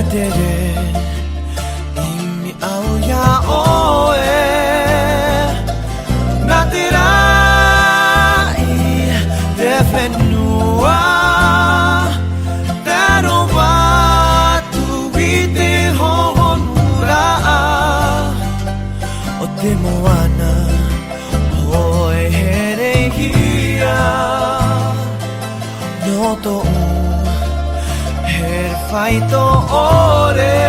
에테레 이미 아우야 오에 나들아 이 데페누아 다로와 두비데 호호누라 오테모아나 오에헤레히야 노토 Faito ore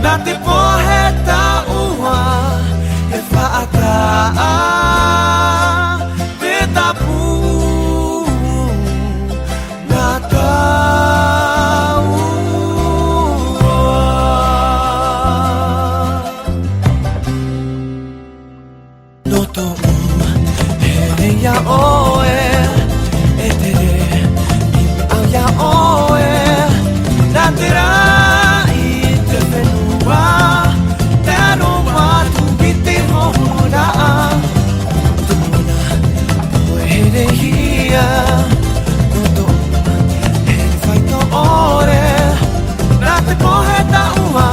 Nate poheta ua E faata Beta pu Nata Noto Hele ya oe Etere Ya oe natera ite venua tero wa tu bite hona tumona oe hia noto el faito ore nate poheta ua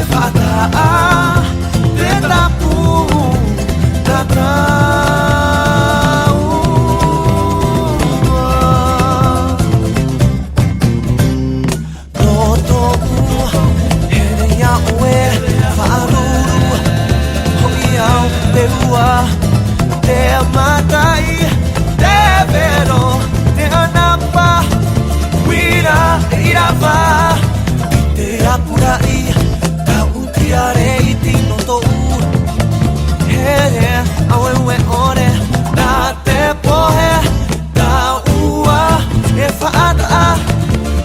e fata de tapu natra Te matai, te vero, te anapa, wira irava, te apurai, ta utiare itino to here, awewe ore, na te pohe, ta ua, e faata,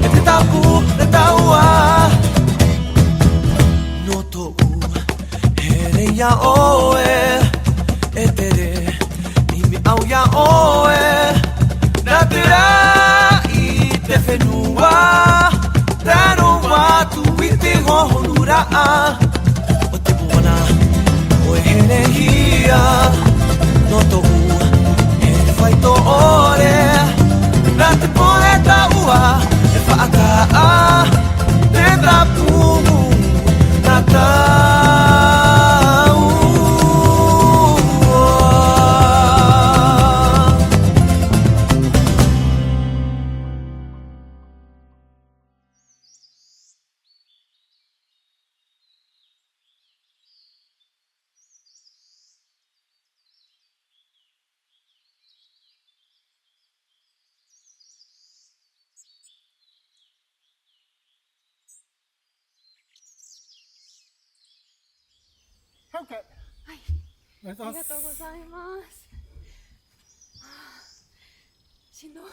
e te tapu, e taua, no to here ya oe. Etere imi au ya oe natera ite fenua tero wa tu ite honura o te bona o energia no to e faito ore nate poeta ua e faata te tapu nataはい、ありがとうございます。しんどい。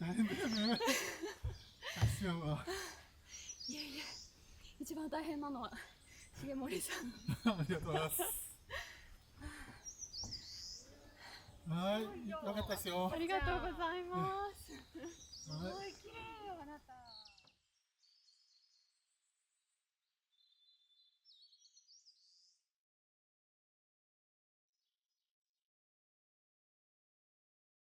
大変だよね。アクションは。いえいえ、一番大変なのは重森さん。ありがとうございます。はい、よかったですよ。ありがとうございます。